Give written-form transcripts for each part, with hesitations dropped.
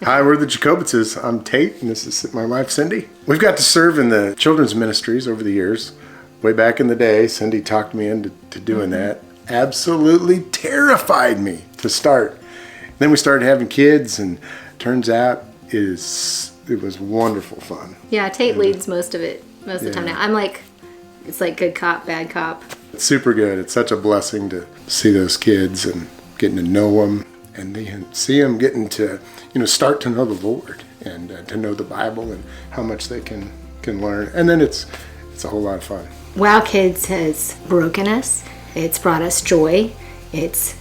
Hi, we're the Jacobitzes. I'm Tate, and this is my wife, Cindy. We've got to serve in the children's ministries over the years. Way back in the day, Cindy talked me into doing that. Absolutely terrified me to start. Then we started having kids, and turns out it was wonderful fun. Yeah, Tate leads most of it, most of the time now. I'm like, it's like good cop, bad cop. It's super good. It's such a blessing to see those kids and getting to know them, and then see them getting to, start to know the Lord and to know the Bible and how much they can learn. And then it's a whole lot of fun. WOW Kidz has broken us. It's brought us joy. It's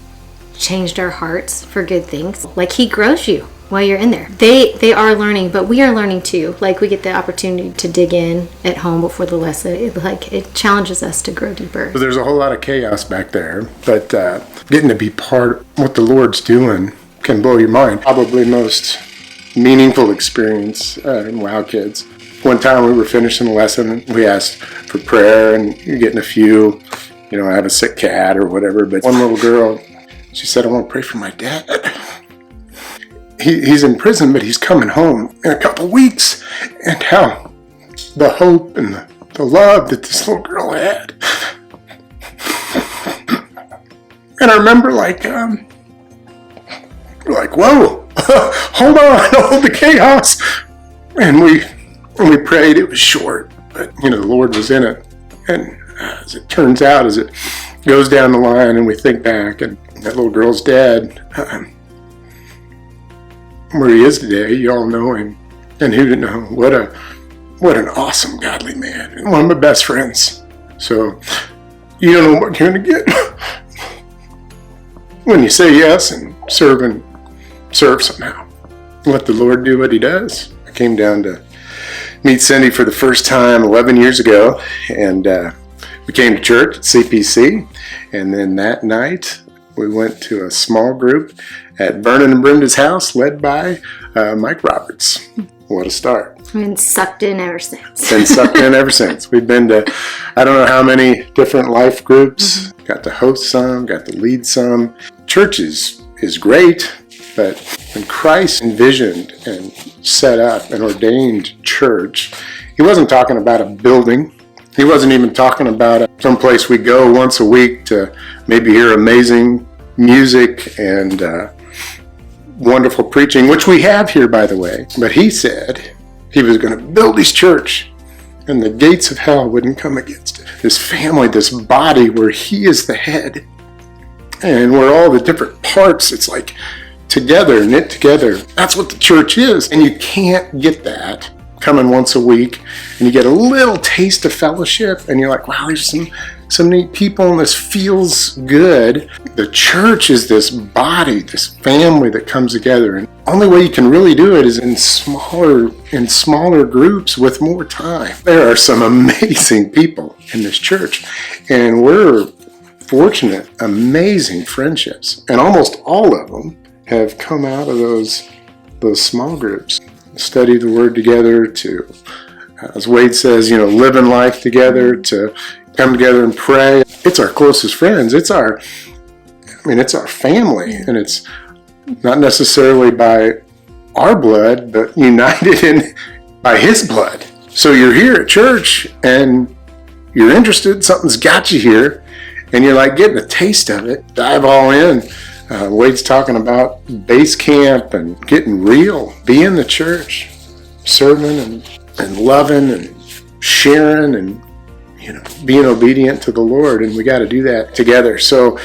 changed our hearts for good things. Like, He grows you while you're in there. They are learning, but we are learning too. Like, we get the opportunity to dig in at home before the lesson. It challenges us to grow deeper. So there's a whole lot of chaos back there, but getting to be part of what the Lord's doing can blow your mind. Probably most meaningful experience in WOW Kidz. One time we were finishing a lesson and we asked for prayer, and you're getting a few, I have a sick cat or whatever, but one little girl, she said, I want to pray for my dad. He's in prison, but he's coming home in a couple weeks. And how the hope and the love that this little girl had. And I remember we're like, whoa, hold on, hold the chaos. And we prayed. It was short, but the Lord was in it. And as it turns out, as it goes down the line and we think back, and that little girl's dad, where he is today, you all know him. And who didn't know? What an awesome, godly man. And one of my best friends. So you don't know what you're going to get when you say yes and serve somehow. Let the Lord do what He does. I came down to meet Cindy for the first time 11 years ago, and we came to church at CPC, and then that night we went to a small group at Vernon and Brenda's house led by Mike Roberts. What a start. I've been sucked in ever since. We've been to I don't know how many different life groups. Got to host some, got to lead some. Church is great, but when Christ envisioned and set up an ordained church, He wasn't talking about a building. He wasn't even talking about some place we go once a week to maybe hear amazing music and wonderful preaching, which we have here, by the way. But He said He was going to build His church, and the gates of hell wouldn't come against it. This family, this body where He is the head, and where all the different parts, it's like together, knit together. That's what the church is. And you can't get that coming once a week, and you get a little taste of fellowship, and you're like, wow, there's some neat people, and this feels good. The church is this body, this family that comes together, and the only way you can really do it is in smaller groups with more time. There are some amazing people in this church, and we're fortunate, amazing friendships, and almost all of them have come out of those small groups. Study the Word together, to, as Wade says, living life together, to come together and pray. It's our closest friends. It's our family, and it's not necessarily by our blood, but united by His blood. So you're here at church, and you're interested. Something's got you here, and you're like getting a taste of it. Dive all in. Wade's talking about base camp and getting real. Be in the church, serving and loving and sharing and being obedient to the Lord. And we got to do that together. So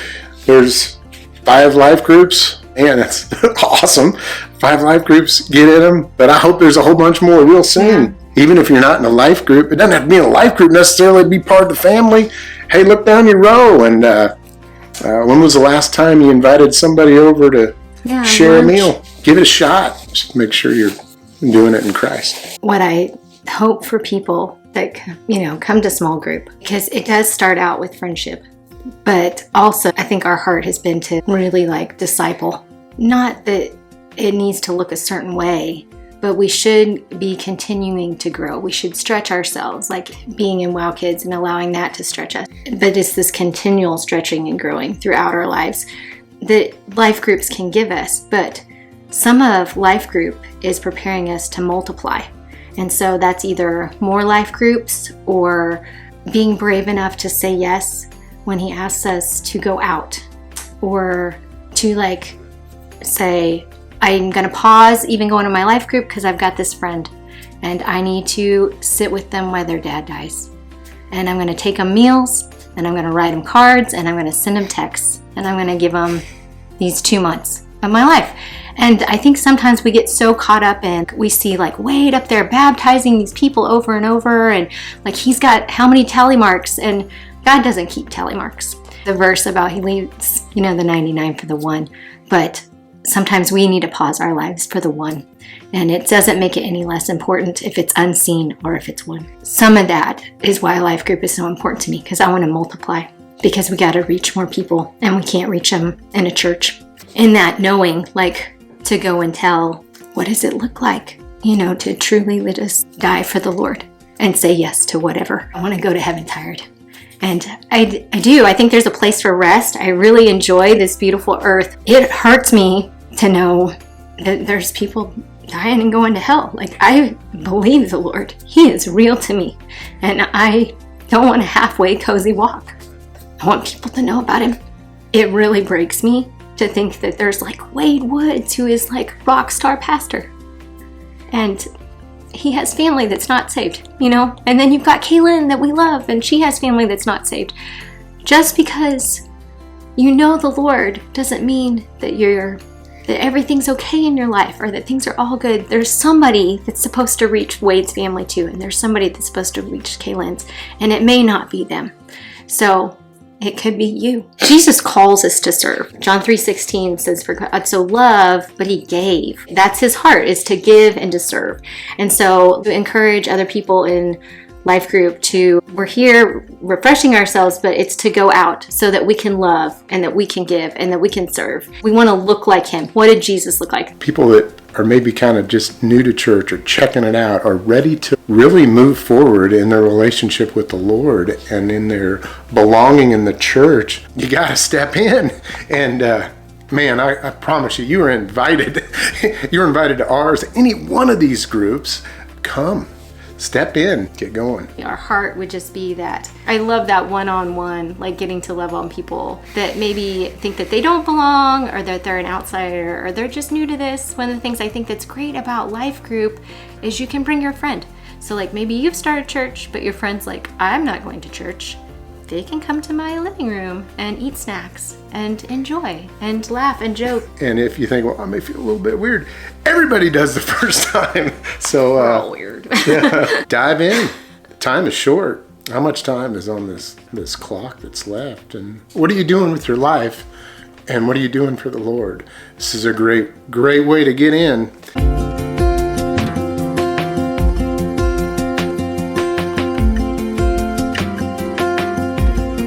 there's 5 life groups. Man, that's awesome. 5 life groups, get in them. But I hope there's a whole bunch more real soon. Yeah. Even if you're not in a life group, it doesn't have to be in a life group necessarily to be part of the family. Hey, look down your row and when was the last time you invited somebody over to share a meal? Give it a shot. Just make sure you're doing it in Christ. What I hope for people that come to small group, because it does start out with friendship, but also I think our heart has been to really disciple. Not that it needs to look a certain way, but we should be continuing to grow. We should stretch ourselves, like being in WOW Kidz and allowing that to stretch us. But it's this continual stretching and growing throughout our lives. that life groups can give us, but some of life group is preparing us to multiply. And so that's either more life groups or being brave enough to say yes when he asks us to go out, or to like say, I'm going to pause even going to my life group because I've got this friend and I need to sit with them while their dad dies. And I'm going to take them meals, and I'm going to write them cards, and I'm going to send them texts, and I'm going to give them these 2 months of my life. And I think sometimes we get so caught up in, we see like Wade up there baptizing these people over and over, and like he's got how many tally marks, and God doesn't keep tally marks. The verse about he leaves, the 99 for the one, but sometimes we need to pause our lives for the one. And it doesn't make it any less important if it's unseen or if it's one. Some of that is why life group is so important to me, because I want to multiply, because we got to reach more people and we can't reach them in a church. In that knowing, like, to go and tell, what does it look like, to truly let us die for the Lord and say yes to whatever. I want to go to heaven tired. And I do. I think there's a place for rest. I really enjoy this beautiful earth. It hurts me to know that there's people dying and going to hell. Like, I believe the Lord. He is real to me. And I don't want a halfway cozy walk. I want people to know about him. It really breaks me to think that there's like Wade Woods, who is like rock star pastor. And he has family that's not saved, And then you've got Kaylin that we love, and she has family that's not saved. Just because you know the Lord doesn't mean that that everything's okay in your life or that things are all good. There's somebody that's supposed to reach Wade's family too, and there's somebody that's supposed to reach Kaylin's, and it may not be them. So it could be you. Jesus calls us to serve. John 3:16 says, for God so loved, but he gave. That's his heart, is to give and to serve. And so to encourage other people in life group we're here refreshing ourselves, but it's to go out so that we can love and that we can give and that we can serve. We want to look like him. What did Jesus look like? People that are maybe kind of just new to church or checking it out are ready to really move forward in their relationship with the Lord and in their belonging in the church. You got to step in. And man, I promise you are invited. You're invited to ours. Any one of these groups, come. Step in, get going. Our heart would just be that. I love that one-on-one, like getting to love on people that maybe think that they don't belong, or that they're an outsider, or they're just new to this. One of the things I think that's great about life group is you can bring your friend. So like maybe you've started church, but your friend's like, I'm not going to church. They can come to my living room and eat snacks and enjoy and laugh and joke. And if you think, well, I may feel a little bit weird, everybody does the first time. So we're all weird. Yeah, dive in. Time is short. How much time is on this clock that's left? And what are you doing with your life? And what are you doing for the Lord? This is a great way to get in.